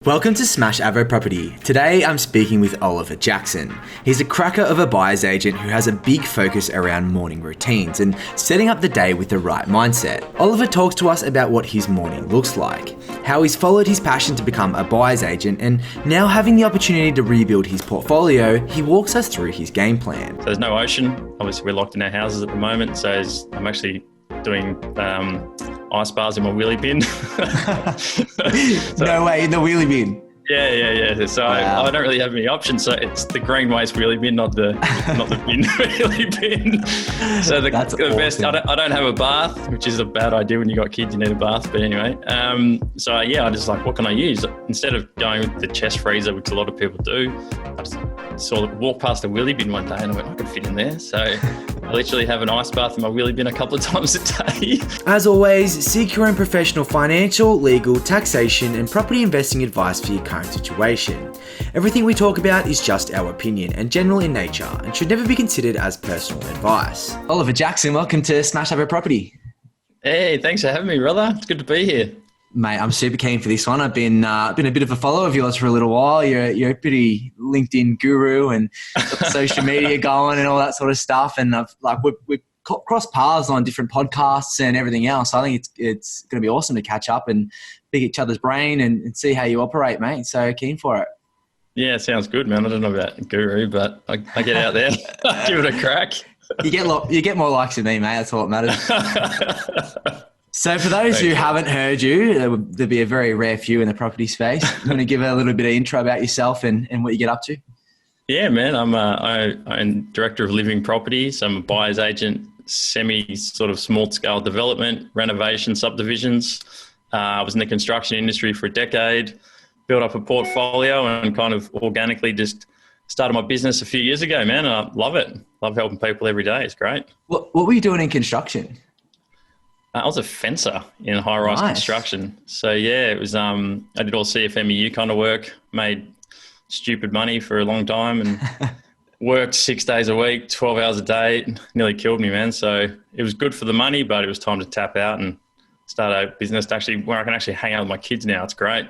Welcome to Smashed Avo Property. Today I'm speaking with Oliver Jackson. He's a cracker of a buyer's agent who has a big focus around morning routines and setting up the day with the right mindset. Oliver talks to us about what his morning looks like, how he's followed his passion to become a buyer's agent, and now having the opportunity to rebuild his portfolio, he walks us through his game plan. So there's no ocean. Obviously we're locked in our houses at the moment, so I'm actually doing ice bars in my wheelie bin. No way, in the wheelie bin? Yeah. So wow. I don't really have any options. So it's the green waste wheelie bin, not the bin wheelie bin. So the best. I don't have a bath, which is a bad idea when you got kids. You need a bath. But anyway, I just like, what can I use instead of going with the chest freezer, which a lot of people do. I just walked past a wheelie bin one day and I went, I could fit in there. So I literally have an ice bath in my wheelie bin a couple of times a day. As always, seek your own professional financial, legal, taxation, and property investing advice for your current situation. Everything we talk about is just our opinion and general in nature and should never be considered as personal advice. Oliver Jackson, welcome to Smashed Avo Property. Hey, thanks for having me, brother. It's good to be here. Mate, I'm super keen for this one. I've been a bit of a follower of yours for a little while. You're a pretty LinkedIn guru and got the social media going and all that sort of stuff. And we've crossed paths on different podcasts and everything else. I think it's going to be awesome to catch up and pick each other's brain and see how you operate, mate. So keen for it. Yeah, sounds good, man. I don't know about guru, but I get out there, give it a crack. You get more likes than me, mate. That's all that matters. So for those who haven't heard you, there'll be a very rare few in the property space. You want to give a little bit of intro about yourself and what you get up to? Yeah, man. I'm director of living properties. I'm a buyer's agent, semi sort of small scale development, renovation, subdivisions. I was in the construction industry for a decade, built up a portfolio and kind of organically just started my business a few years ago, man. And I love it. Love helping people every day. It's great. What were you doing in construction? I was a fencer in high-rise construction. So, yeah, it was. I did all CFMEU kind of work, made stupid money for a long time and worked 6 days a week, 12 hours a day. It nearly killed me, man. So it was good for the money, but it was time to tap out and start a business where I can actually hang out with my kids now. It's great.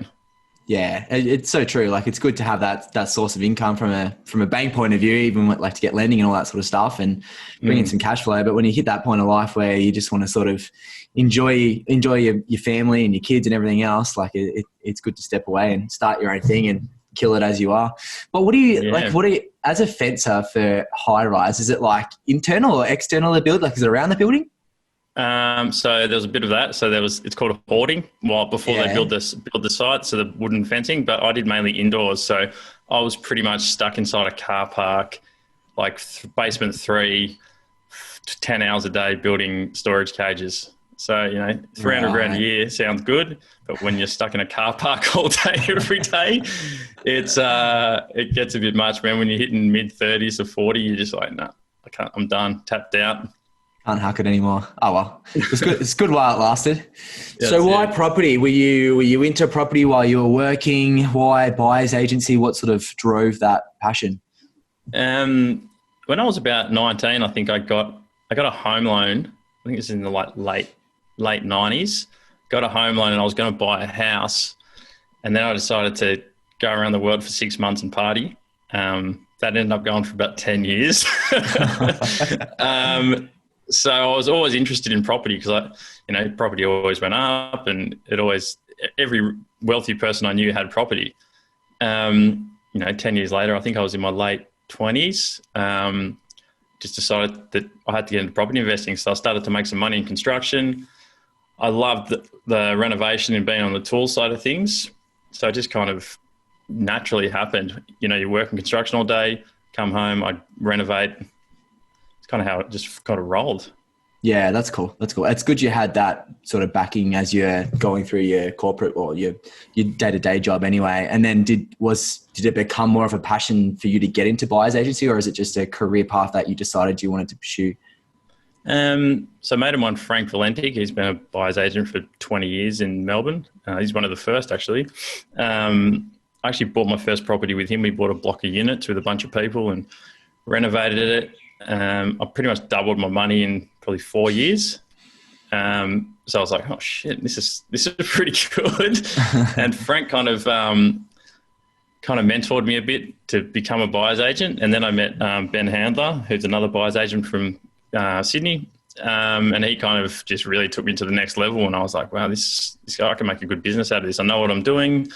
Yeah, it's so true. Like, it's good to have that source of income from a bank point of view, even like to get lending and all that sort of stuff and bring in some cash flow. But when you hit that point of life where you just want to sort of enjoy your family and your kids and everything else, like it's good to step away and start your own thing and kill it as you are. But what do you as a fencer for high rise? Is it like internal or external the build? Like, is it around the building? So there was a bit of that. So it's called a hoarding before they build the site. So the wooden fencing, but I did mainly indoors. So I was pretty much stuck inside a car park, like basement 3, 10 hours a day building storage cages. So, 300 grand a year sounds good, but when you're stuck in a car park all day, every day, it gets a bit much, man. When you're hitting mid 30s to 40, you're just like, nah, I can't, I'm done, tapped out. Can't hack it anymore. Oh well, it's good. It's good while it lasted. So why property? Were you into property while you were working? Why buyer's agency? What sort of drove that passion? When I was about 19, I think I got a home loan. I think it's in the late 90s. Got a home loan and I was going to buy a house, and then I decided to go around the world for 6 months and party. That ended up going for about 10 years. So I was always interested in property because property always went up, and every wealthy person I knew had property. 10 years later, I think I was in my late 20s, just decided that I had to get into property investing. So I started to make some money in construction. I loved the renovation and being on the tool side of things. So it just kind of naturally happened. You work in construction all day, come home, I'd renovate. Kind of how it just kind of rolled. Yeah, that's cool. It's good you had that sort of backing as you're going through your corporate or your day-to-day job anyway. And then did it become more of a passion for you to get into buyer's agency, or is it just a career path that you decided you wanted to pursue? So a mate of mine, Frank Valenti, he's been a buyer's agent for 20 years in Melbourne. He's one of the first, actually. I actually bought my first property with him. We bought a block of units with a bunch of people and renovated it. I pretty much doubled my money in probably 4 years. So I was like, oh shit, this is pretty good. And Frank kind of mentored me a bit to become a buyer's agent. And then I met Ben Handler, who's another buyer's agent from Sydney. And he kind of just really took me to the next level. And I was like, wow, this guy, I can make a good business out of this. I know what I'm doing.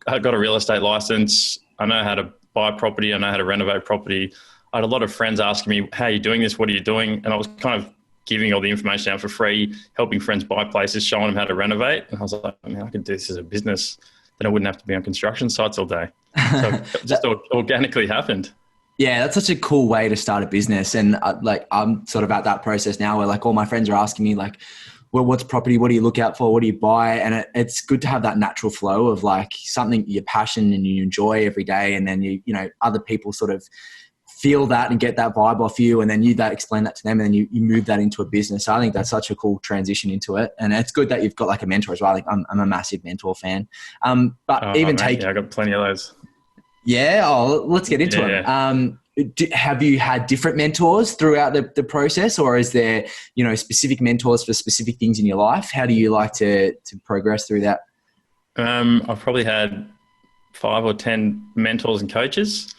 I've got a real estate license. I know how to buy property. I know how to renovate property. I had a lot of friends asking me, how are you doing this? What are you doing? And I was kind of giving all the information out for free, helping friends buy places, showing them how to renovate. And I was like, I could do this as a business. Then I wouldn't have to be on construction sites all day. So it just organically happened. Yeah, that's such a cool way to start a business. And I'm sort of at that process now where like all my friends are asking me like, well, what's property? What do you look out for? What do you buy? And it's good to have that natural flow of like something you're passionate and you enjoy every day. And then you know, other people sort of feel that and get that vibe off you, and then you explain that to them, and then you move that into a business. So I think that's such a cool transition into it, and it's good that you've got like a mentor as well. Like I'm a massive mentor fan. I got plenty of those. Yeah. Oh, let's get into it. Yeah. Have you had different mentors throughout the process, or is there, you know, specific mentors for specific things in your life? How do you like to progress through that? I've probably had 5 or 10 mentors and coaches.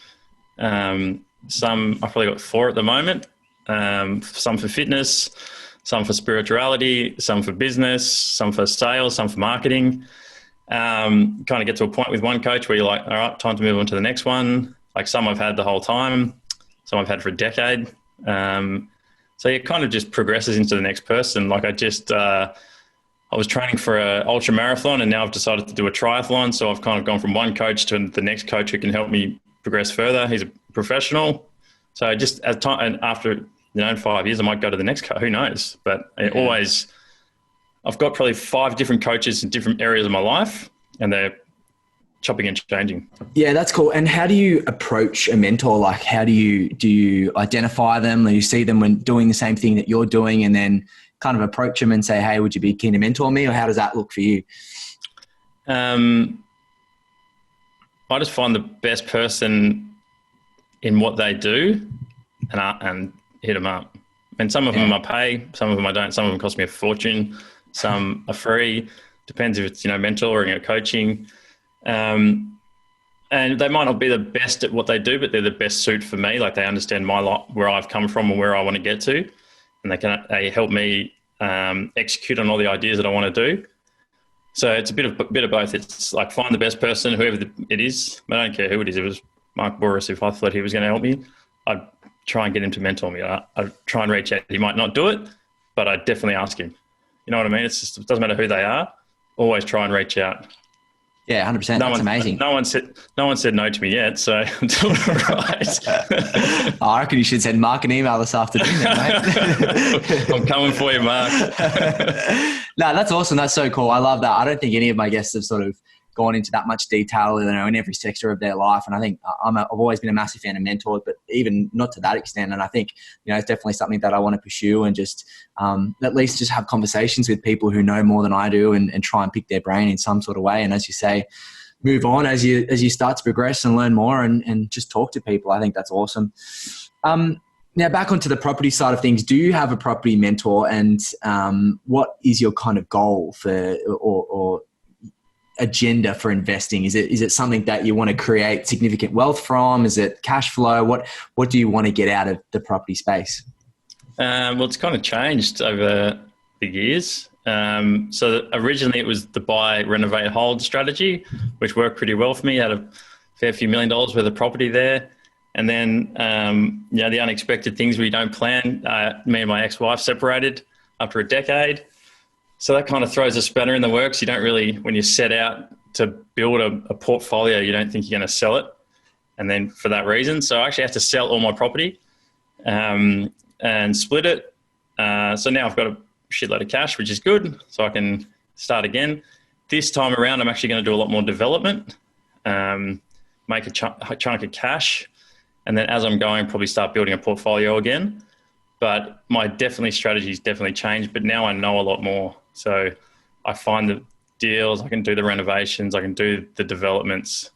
I've probably got 4 at the moment, some for fitness, some for spirituality, some for business, some for sales, some for marketing. Kind of get to a point with one coach where you're like, all right, time to move on to the next one. Like some I've had the whole time, some I've had for a decade. So it kind of just progresses into the next person. Like I was training for an ultra marathon, and now I've decided to do a triathlon. So I've kind of gone from one coach to the next coach who can help me progress further. He's a professional. So just as time, and after 5 years, I might go to the next coach. Who knows? But I've got probably 5 different coaches in different areas of my life, and they're chopping and changing. Yeah, that's cool. And how do you approach a mentor? Like, how do you identify them? Or you see them when doing the same thing that you're doing, and then kind of approach them and say, hey, would you be keen to mentor me? Or how does that look for you? I just find the best person in what they do and hit them up. And some of them I pay, some of them I don't. Some of them cost me a fortune. Some are free. Depends if it's, mentoring or coaching. And they might not be the best at what they do, but they're the best suit for me. Like they understand my life, where I've come from and where I want to get to. And they help me execute on all the ideas that I want to do. So it's a bit of both. It's like find the best person, whoever it is. I don't care who it is. If it was Mark Boris, if I thought he was going to help me, I'd try and get him to mentor me. I'd try and reach out. He might not do it, but I'd definitely ask him. You know what I mean? It doesn't matter who they are. Always try and reach out. Yeah, 100%. That's amazing. No one said no to me yet, so I'm doing all right. I reckon you should send Mark an email this afternoon then, mate. I'm coming for you, Mark. No, that's awesome. That's so cool. I love that. I don't think any of my guests have sort of gone into that much detail, in every sector of their life. And I think I've always been a massive fan of mentors, but even not to that extent. And I think, it's definitely something that I want to pursue and just at least just have conversations with people who know more than I do and try and pick their brain in some sort of way. And as you say, move on as you start to progress and learn more and just talk to people. I think that's awesome. Now back onto the property side of things, do you have a property mentor, and what is your kind of goal for or agenda for investing? Is it something that you want to create significant wealth from? Is it cash flow? What do you want to get out of the property space? Well, it's kind of changed over the years. So originally it was the buy, renovate, hold strategy, which worked pretty well for me. I had a fair few $1 million worth of property there. And then, the unexpected things we don't plan. Me and my ex-wife separated after a decade. So that kind of throws a spanner in the works. You don't really, when you set out to build a portfolio, you don't think you're going to sell it. And then for that reason, so I actually have to sell all my property and split it. So now I've got a shitload of cash, which is good. So I can start again. This time around, I'm actually going to do a lot more development, make a chunk of cash. And then as I'm going, probably start building a portfolio again. But my strategy's definitely changed. But now I know a lot more. So I find the deals, I can do the renovations, I can do the developments.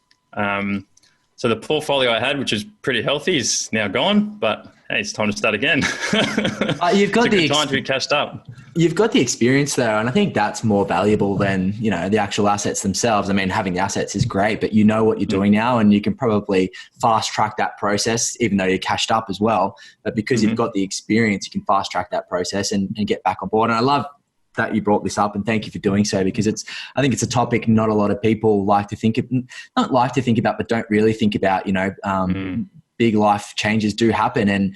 So the portfolio I had, which is pretty healthy, is now gone, but hey, it's time to start again. You've got it's a good time to be cashed up. You've got the experience there, and I think that's more valuable than, you know, the actual assets themselves. I mean, having the assets is great, but you know what you're doing now, and you can probably fast track that process, even though you're cashed up as well. But because you've got the experience, you can fast track that process and get back on board. And I love that you brought this up, and thank you for doing so, because I think it's a topic not a lot of people not like to think about, but don't really think about. You know, big life changes do happen, and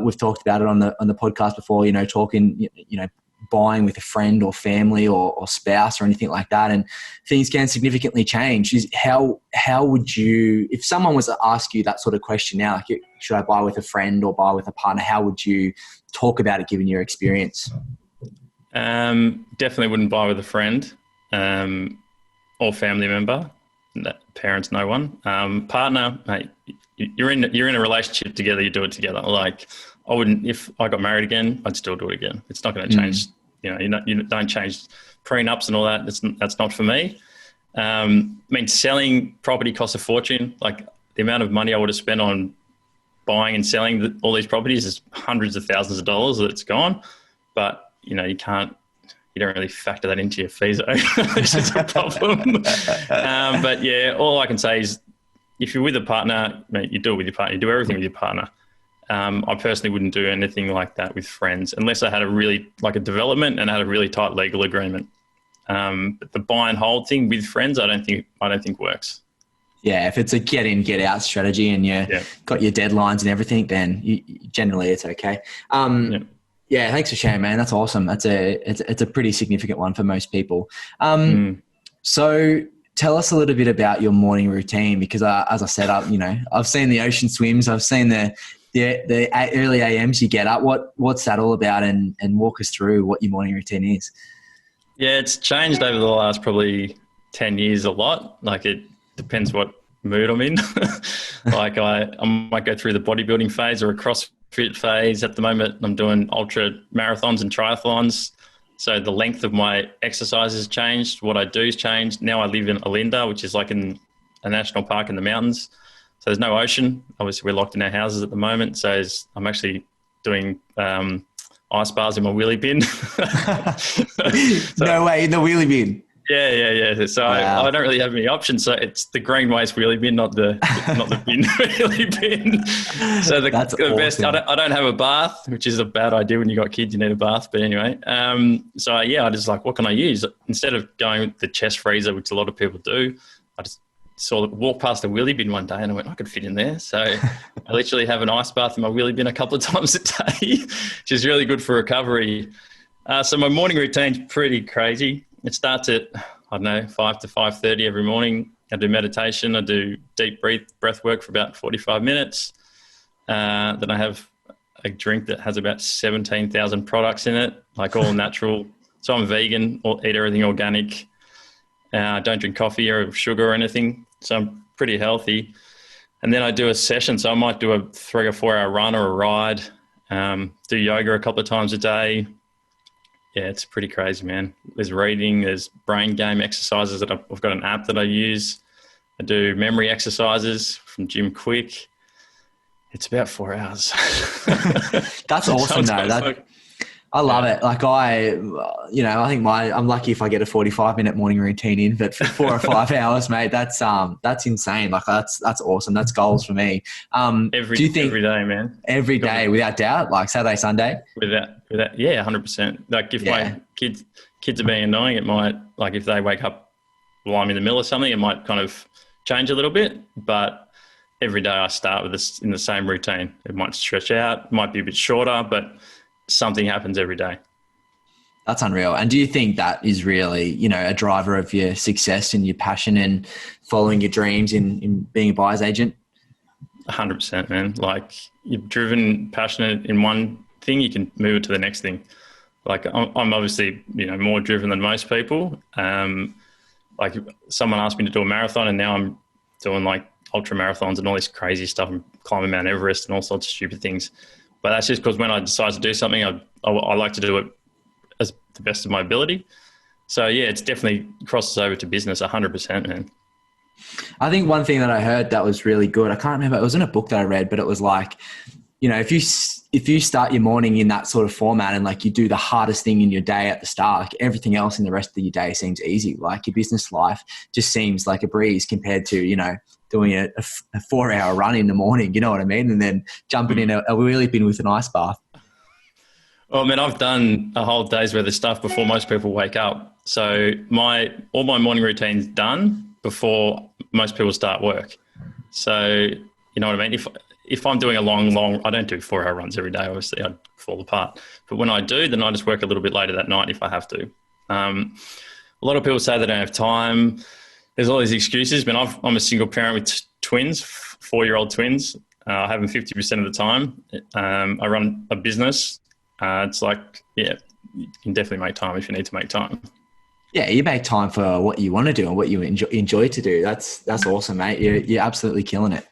we've talked about it on the podcast before. You know, talking, you know, buying with a friend or family or spouse or anything like that, and things can significantly change. How would you, if someone was to ask you that sort of question now, like, should I buy with a friend or buy with a partner, how would you talk about it given your experience? Definitely wouldn't buy with a friend or family member. Parents, no one. Partner, mate, you're in a relationship together. You do it together. Like, I wouldn't, if I got married again, I'd still do it again. It's not going to change. You know, you don't change prenups and all that. That's not for me. I mean, selling property costs a fortune. Like, the amount of money I would have spent on buying and selling all these properties is hundreds of thousands of dollars that it's gone. But, you know, you don't really factor that into your fees, which is a problem. But yeah, all I can say is, if you're with a partner, mate, you do it with your partner. You do everything with your partner. I personally wouldn't do anything like that with friends unless I had a development and had a really tight legal agreement. But the buy and hold thing with friends, I don't think works. Yeah, if it's a get in, get out strategy and got your deadlines and everything, then generally it's okay. Yeah, thanks for sharing, man. That's awesome. It's a pretty significant one for most people. So tell us a little bit about your morning routine, because as I said, I've seen the ocean swims, I've seen the early AMs you get up. What's that all about, and walk us through what your morning routine is. Yeah, it's changed over the last probably 10 years a lot. Like, it depends what mood I'm in. Like, I might go through the bodybuilding phase or a CrossFit phase. At the moment, I'm doing ultra marathons and triathlons. So the length of my exercise has changed. What I do has changed. Now I live in Olinda, which is like in a national park in the mountains. So there's no ocean. Obviously, we're locked in our houses at the moment. So I'm actually doing ice bars in my wheelie bin. No way, in the wheelie bin. Yeah. So wow. I don't really have any options. So it's the green waste wheelie bin, not the bin wheelie bin. So the awesome. Best. I don't have a bath, which is a bad idea when you got kids. You need a bath. But anyway, so I just like, what can I use instead of going with the chest freezer, which a lot of people do? I just walked past a wheelie bin one day and I went, I could fit in there. So I literally have an ice bath in my wheelie bin a couple of times a day, which is really good for recovery. So my morning routine's pretty crazy. It starts at, 5 to 5:30 every morning. I do meditation. I do deep breath work for about 45 minutes. Then I have a drink that has about 17,000 products in it, like all natural. So I'm vegan, eat everything organic. I don't drink coffee or sugar or anything. So I'm pretty healthy. And then I do a session. So I might do a 3 or 4 hour run or a ride, do yoga a couple of times a day. Yeah, it's pretty crazy, man. There's reading, there's brain game exercises that I've got an app that I use. I do memory exexercises from Jim Quick. It's about 4 hours. That's awesome, though. I love it. Like I think I'm lucky if I get a 45-minute morning routine in, but for 4 or 5 hours, mate, that's insane. Like that's awesome. That's goals for me. Every day, man. Every day, without doubt. Like Saturday, Sunday. Without, yeah, 100%. Like if my kids are being annoying, it might, like if they wake up while I'm in the middle of something, it might kind of change a little bit. But every day I start with this in the same routine. It might stretch out, might be a bit shorter, but something happens every day. That's unreal. And do you think that is really, a driver of your success and your passion and following your dreams in being a buyer's agent? 100%, man. Like, you're driven, passionate in one thing, you can move it to the next thing. Like, I'm obviously, more driven than most people. Like, someone asked me to do a marathon and now I'm doing like ultra marathons and all this crazy stuff. I'm climbing Mount Everest and all sorts of stupid things. But that's just because when I decide to do something, I like to do it as the best of my ability. So, yeah, it's definitely crosses over to business 100%, man. I think one thing that I heard that was really good, I can't remember, it was in a book that I read, but it was like, you know, if you start your morning in that sort of format and like you do the hardest thing in your day at the start, like everything else in the rest of your day seems easy. Like your business life just seems like a breeze compared to, you know, doing a 4-hour run in the morning, you know what I mean? And then jumping in a wheelie bin with an ice bath. Well, I mean, I've done a whole day's worth of stuff before most people wake up. So all my morning routine's done before most people start work. So, you know what I mean? If I'm doing a long, I don't do 4-hour runs every day, obviously I'd fall apart. But when I do, then I just work a little bit later that night if I have to. A lot of people say they don't have time. There's all these excuses, but I'm a single parent with twins, 4-year-old twins. I have them 50% of the time. I run a business. It's like, yeah, you can definitely make time if you need to make time. Yeah, you make time for what you want to do and what you enjoy to do. That's awesome, mate. You're absolutely killing it.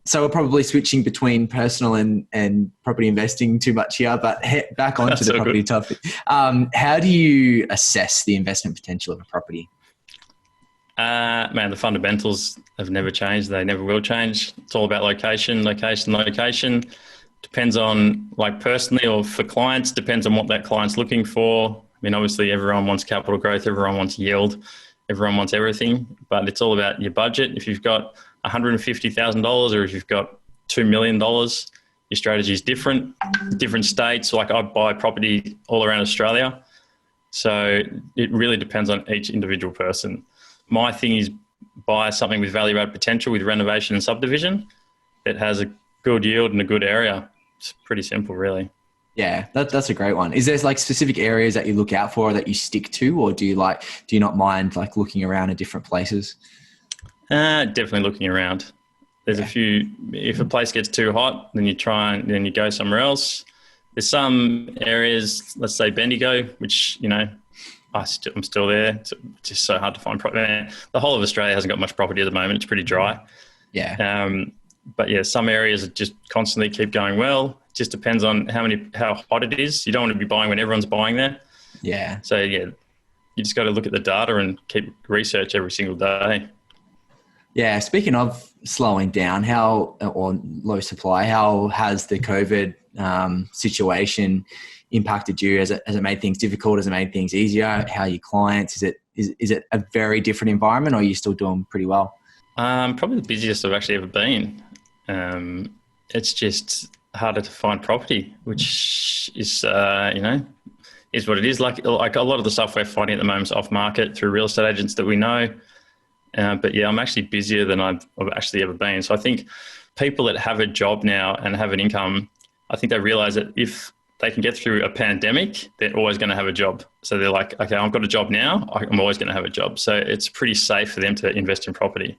So we're probably switching between personal and property investing too much here, but back onto the property topic. How do you assess the investment potential of a property? Man, the fundamentals have never changed. They never will change. It's all about location. Depends on, like, personally or for clients, depends on what that client's looking for. I mean, obviously everyone wants capital growth, everyone wants yield, everyone wants everything, but it's all about your budget. If you've got $150,000 or if you've got $2 million, your strategy is different. Different states, like I buy property all around Australia. So it really depends on each individual person. My thing is buy something with value add potential with renovation and subdivision that has a good yield in a good area. It's pretty simple, really. Yeah, that's a great one. Is there like specific areas that you look out for or that you stick to, or do you not mind like looking around at different places? Definitely looking around. There's a few. If a place gets too hot, then you go somewhere else. There's some areas, let's say Bendigo, which, you know, I'm still there. It's just so hard to find property. The whole of Australia hasn't got much property at the moment. It's pretty dry. Yeah. But yeah, some areas just constantly keep going well. It just depends on how hot it is. You don't want to be buying when everyone's buying there. Yeah. So yeah, you just got to look at the data and keep research every single day. Yeah. Speaking of slowing down, or low supply, how has the COVID situation impacted you? Has it made things difficult? Has it made things easier? How are your clients? Is it a very different environment, or are you still doing pretty well? Probably the busiest I've actually ever been. It's just harder to find property, which is, is what it is. Like a lot of the stuff we're finding at the moment is off market through real estate agents that we know. But yeah, I'm actually busier than I've actually ever been. So I think people that have a job now and have an income, I think they realize that if they can get through a pandemic, they're always going to have a job. So they're like, okay, I've got a job now. I'm always going to have a job. So it's pretty safe for them to invest in property.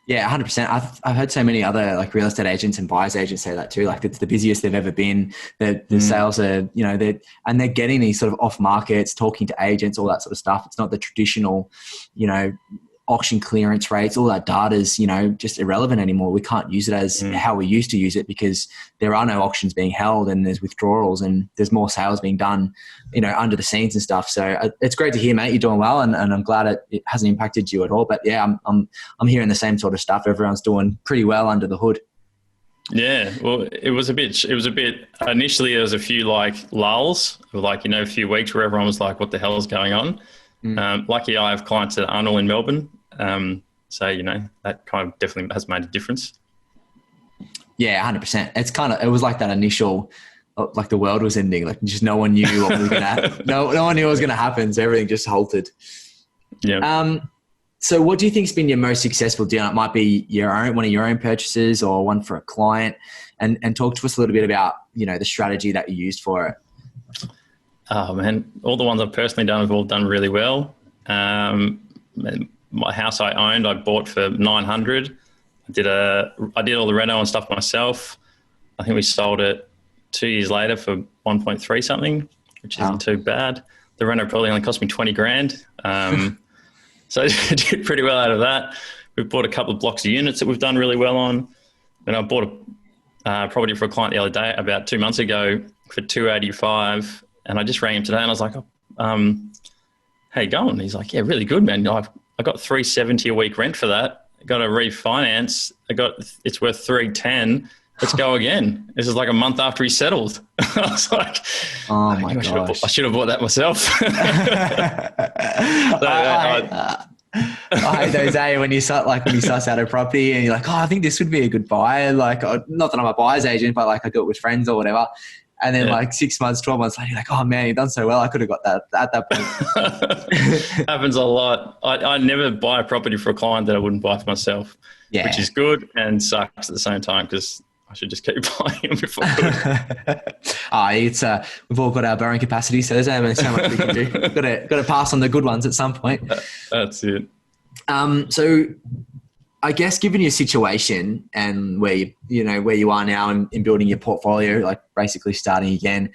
Yeah, 100%. I've heard so many other like real estate agents and buyers agents say that too. Like it's the busiest they've ever been. The sales are, you know, they're getting these sort of off markets, talking to agents, all that sort of stuff. It's not the traditional, you know, auction clearance rates. All that data is, you know, just irrelevant anymore. We can't use it as how we used to use it because there are no auctions being held and there's withdrawals and there's more sales being done, you know, under the scenes and stuff. So it's great to hear, mate, you're doing well, and I'm glad it hasn't impacted you at all. But yeah, I'm hearing the same sort of stuff. Everyone's doing pretty well under the hood. Yeah, well, it was a bit initially there was a few like lulls, like, you know, a few weeks where everyone was like, what the hell is going on? Lucky I have clients at Arnold in Melbourne. So, you know, that kind of definitely has made a difference. Yeah, 100%. It was like that initial, like the world was ending. Like just no one knew what was going to happen. No one knew what was going to happen. So everything just halted. Yeah. So what do you think's been your most successful deal? It might be one of your own purchases or one for a client, and talk to us a little bit about, you know, the strategy that you used for it. Oh man, all the ones I've personally done have all done really well. My house I owned, I bought for $900. I did all the reno and stuff myself. I think we sold it 2 years later for 1.3 something, which isn't too bad. The reno probably only cost me 20 grand. So I did pretty well out of that. We've bought a couple of blocks of units that we've done really well on. And I bought a property for a client the other day, about 2 months ago, for $285. And I just rang him today and I was like, how you going? He's like, yeah, really good, man. I got $370 a week rent for that. I got a refinance. It's worth $310. Let's go again. This is like a month after he settled. I was like, oh my gosh. I should have bought that myself. I hate those days when you suss out a property and you're like, I think this would be a good buy. Like, not that I'm a buyer's agent, but like I do it with friends or whatever. And then like 6 months, 12 months later, you're like, oh man, you've done so well. I could have got that at that point. Happens a lot. I never buy a property for a client that I wouldn't buy for myself, which is good and sucks at the same time because I should just keep buying them if I could. We've all got our borrowing capacity, so there's only so much we can do. Got to pass on the good ones at some point. That's it. So I guess given your situation and where you are now in building your portfolio, like basically starting again,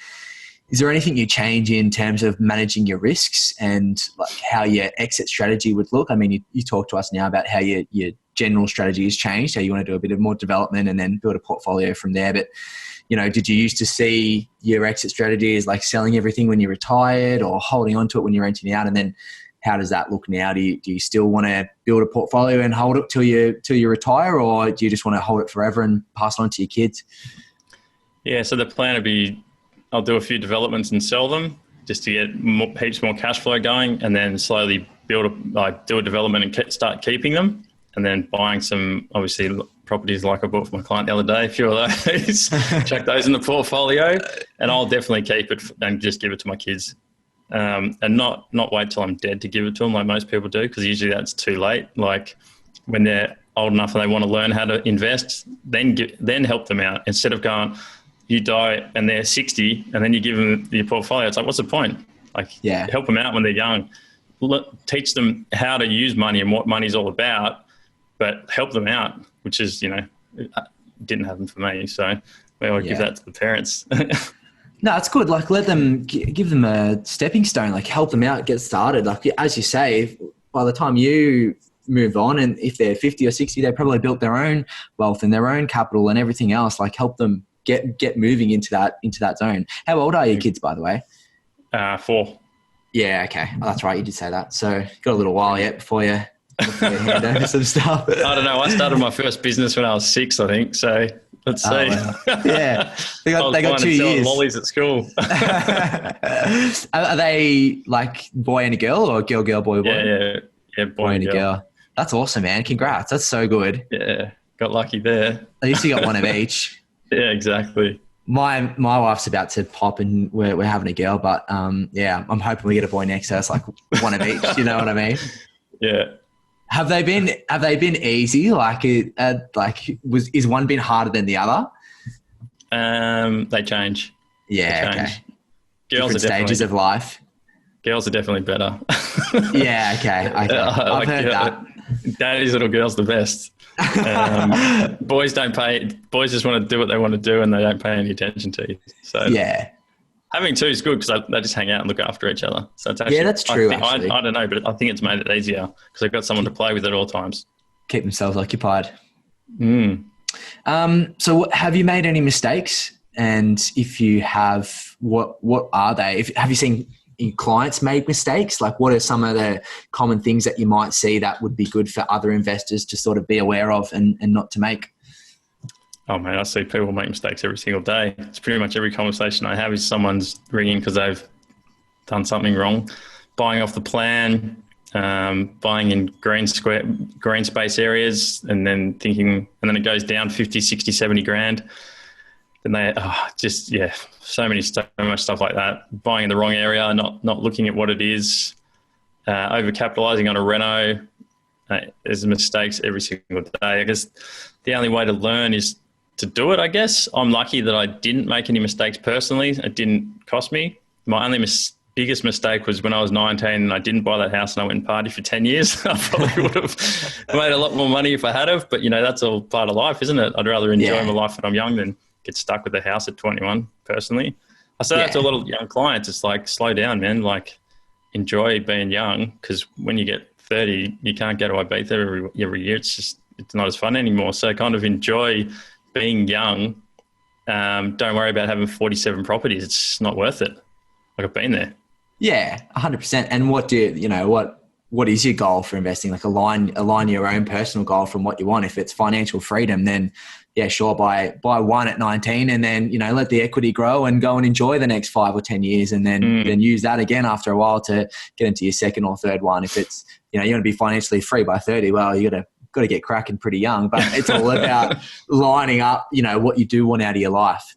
is there anything you change in terms of managing your risks and like how your exit strategy would look? I mean, you talk to us now about how your general strategy has changed, how you want to do a bit of more development and then build a portfolio from there. But, did you used to see your exit strategy as like selling everything when you retired or holding on to it when you're renting out? And then how does that look now? Do you still want to build a portfolio and hold it till you retire, or do you just want to hold it forever and pass it on to your kids? Yeah, so the plan would be I'll do a few developments and sell them just to get heaps more cash flow going, and then slowly do a development and start keeping them, and then buying some obviously properties like I bought for my client the other day, a few of those, chuck those in the portfolio, and I'll definitely keep it and just give it to my kids. And not wait till I'm dead to give it to them like most people do, because usually that's too late. Like when they're old enough and they want to learn how to invest, then help them out instead of going, you die and they're 60 and then you give them your portfolio. It's like, what's the point? Like, help them out when they're young. Teach them how to use money and what money's all about, but help them out, which is, it didn't happen for me. So I would give that to the parents. No, it's good. Like, let them give them a stepping stone, like help them out, get started. Like, as you say, by the time you move on, and if they're 50 or 60, they probably built their own wealth and their own capital and everything else. Like, help them get moving into that zone. How old are your kids, by the way? 4. Yeah. Okay. Oh, that's right. You did say that. So got a little while yet before you hand over some stuff. I don't know. I started my first business when I was 6, I think. So let's see. Wow. Yeah. They got 2 years. Lollies at school. Are they like boy and a girl, or girl, boy, boy? Yeah. Boy and a girl. That's awesome, man. Congrats. That's so good. Yeah. Got lucky there. At least you got one of each. Yeah, exactly. My wife's about to pop and we're having a girl, but I'm hoping we get a boy next. So it's like one of each. You know what I mean? Yeah. Have they been easy? Like, is one been harder than the other? They change. Yeah. They change. Okay. Girls Different stages of life. Girls are definitely better. Yeah. Okay. I've heard that. Daddy's little girl's the best. Boys don't pay. Boys just want to do what they want to do, and they don't pay any attention to you. So yeah, having two is good because they just hang out and look after each other. So it's actually, that's true. I don't know, but I think it's made it easier because they've got someone to play with at all times. Keep themselves occupied. So have you made any mistakes? And if you have, what are they? Have you seen clients make mistakes? Like, what are some of the common things that you might see that would be good for other investors to sort of be aware of and not to make? Oh man, I see people make mistakes every single day. It's pretty much every conversation I have is someone's ringing because they've done something wrong, buying off the plan, buying in green space areas, and then it goes down 50, 60, 70 grand. Then so much stuff like that. Buying in the wrong area, not looking at what it is, overcapitalizing on a reno. There's mistakes every single day. I guess the only way to learn is to do it, I guess. I'm lucky that I didn't make any mistakes personally. It didn't cost me. My only biggest mistake was when I was 19 and I didn't buy that house and I went and partied for 10 years. I probably would have made a lot more money if I had have, but that's all part of life, isn't it? I'd rather enjoy my life when I'm young than get stuck with the house at 21 personally. I say that to a lot of young clients. It's like, slow down, man. Like, enjoy being young, because when you get 30, you can't go to Ibiza every year. It's not as fun anymore. So kind of enjoy being young. Don't worry about having 47 properties. It's not worth it. Like, I've been there. Yeah, 100%. And what what is your goal for investing? Like align your own personal goal from what you want. If it's financial freedom, then yeah, sure, buy one at 19 and then, let the equity grow and go and enjoy the next 5 or 10 years and then use that again after a while to get into your second or third one. If it's, you want to be financially free by 30, well, you got to get cracking pretty young, but it's all about lining up, what you do want out of your life.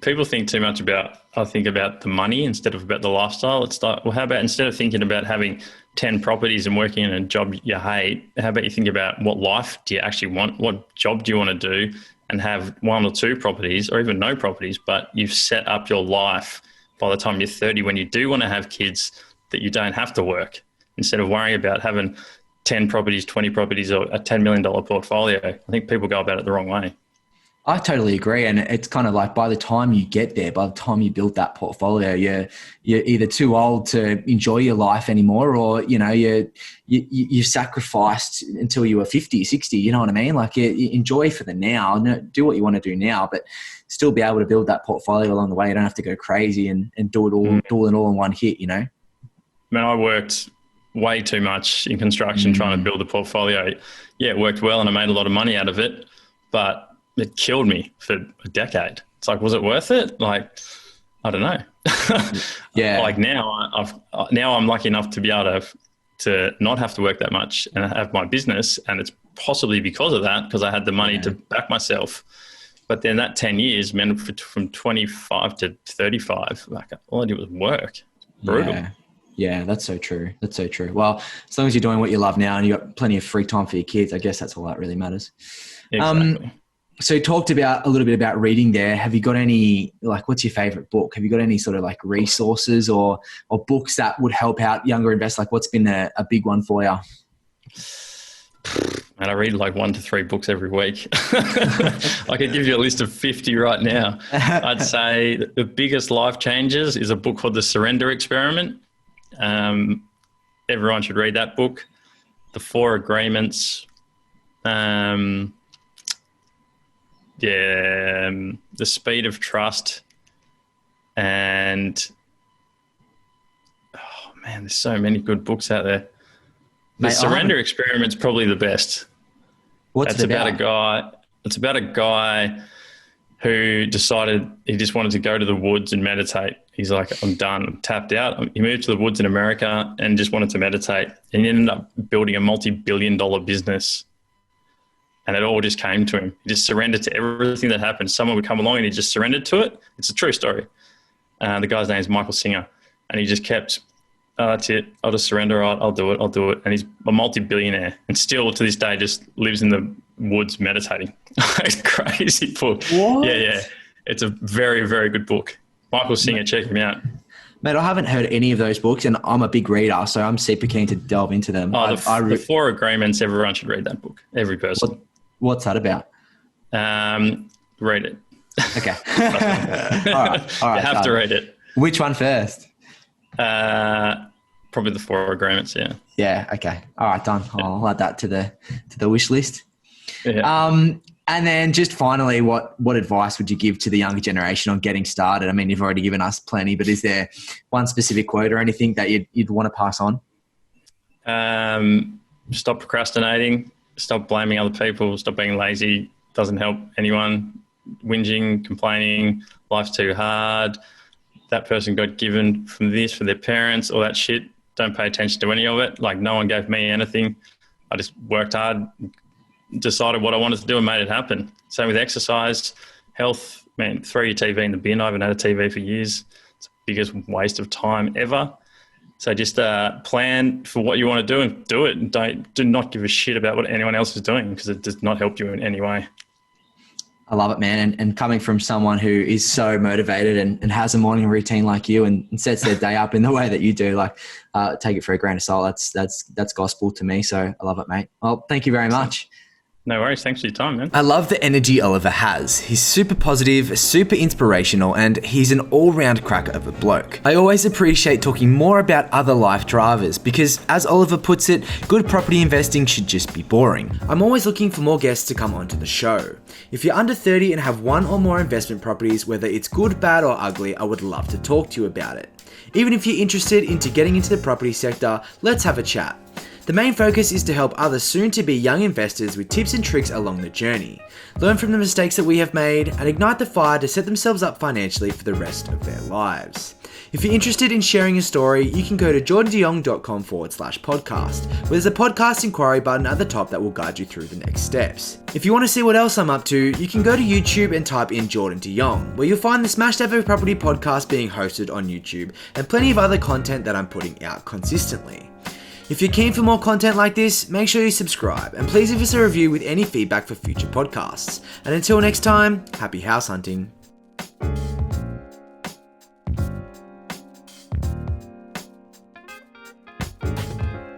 People think too much about the money instead of about the lifestyle. It's like, well, how about instead of thinking about having 10 properties and working in a job you hate, how about you think about what life do you actually want? What job do you want to do? And have 1 or 2 properties or even no properties, but you've set up your life by the time you're 30 when you do want to have kids that you don't have to work, instead of worrying about having 10 properties, 20 properties or a $10 million portfolio. I think people go about it the wrong way. I totally agree. And it's kind of like by the time you get there, by the time you build that portfolio, you're either too old to enjoy your life anymore or, you sacrificed until you were 50, 60, you know what I mean? Like you enjoy for the now, do what you want to do now, but still be able to build that portfolio along the way. You don't have to go crazy and do it all in one hit, Man, I worked way too much in construction trying to build a portfolio. Yeah, it worked well and I made a lot of money out of it, but it killed me for a decade. It's like, was it worth it? Like, I don't know. Yeah. Like now I'm lucky enough to be able to not have to work that much and have my business. And it's possibly because of that, because I had the money to back myself. But then that 10 years meant from 25 to 35, like all I did was work. Brutal. Yeah, that's so true. That's so true. Well, as long as you're doing what you love now and you've got plenty of free time for your kids, I guess that's all that really matters. Exactly. So you talked about a little bit about reading there. Have you got any, like, what's your favorite book? Have you got any sort of like resources or books that would help out younger investors? Like what's been a big one for you? And I read like 1 to 3 books every week. I could give you a list of 50 right now. I'd say the biggest life changes is a book called The Surrender Experiment. Everyone should read that book. The 4 Agreements. The Speed of Trust, and there's so many good books out there. The Surrender Experiment's probably the best. What's it about? It's about a guy who decided he just wanted to go to the woods and meditate. He's like, I'm done, I'm tapped out. He moved to the woods in America and just wanted to meditate. And he ended up building a multi-billion-dollar business. And it all just came to him. He just surrendered to everything that happened. Someone would come along and he just surrendered to it. It's a true story. The guy's name is Michael Singer. And he just kept, that's it. I'll just surrender. I'll do it. And he's a multi-billionaire and still to this day just lives in the woods meditating. It's a crazy book. What? Yeah. It's a very, very good book. Michael Singer, check him out. Mate, I haven't heard any of those books and I'm a big reader, so I'm super keen to delve into them. The 4 Agreements, everyone should read that book. Every person. What's that about? Read it. Okay. All right. You have to read it. Which one first? Probably the 4 Agreements, yeah. Yeah, okay. All right, done. I'll add that to the wish list. Yeah. And then just finally, what advice would you give to the younger generation on getting started? I mean, you've already given us plenty, but is there one specific quote or anything that you'd want to pass on? Stop procrastinating. Stop blaming other people. Stop being lazy. Doesn't help anyone. Whinging, complaining, life's too hard. That person got given from this for their parents, all that shit. Don't pay attention to any of it. Like no one gave me anything. I just worked hard, decided what I wanted to do and made it happen. Same with exercise, health. Man, throw your TV in the bin. I haven't had a TV for years. It's the biggest waste of time ever. So just plan for what you want to do and do it. And do not give a shit about what anyone else is doing because it does not help you in any way. I love it, man. And coming from someone who is so motivated and has a morning routine like you and sets their day up in the way that you do, like take it for a grain of salt. That's gospel to me. So I love it, mate. Well, thank you very much. No worries. Thanks for your time, man. I love the energy Oliver has. He's super positive, super inspirational, and he's an all-round cracker of a bloke. I always appreciate talking more about other life drivers because, as Oliver puts it, good property investing should just be boring. I'm always looking for more guests to come onto the show. If you're under 30 and have 1 or more investment properties, whether it's good, bad, or ugly, I would love to talk to you about it. Even if you're interested into getting into the property sector, let's have a chat. The main focus is to help other soon-to-be young investors with tips and tricks along the journey, learn from the mistakes that we have made, and ignite the fire to set themselves up financially for the rest of their lives. If you're interested in sharing a story, you can go to jordandeong.com/podcast, where there's a podcast inquiry button at the top that will guide you through the next steps. If you want to see what else I'm up to, you can go to YouTube and type in Jordan de Jong, where you'll find the Smashed Avo Property podcast being hosted on YouTube, and plenty of other content that I'm putting out consistently. If you're keen for more content like this, make sure you subscribe, and please leave us a review with any feedback for future podcasts. And until next time, happy house hunting.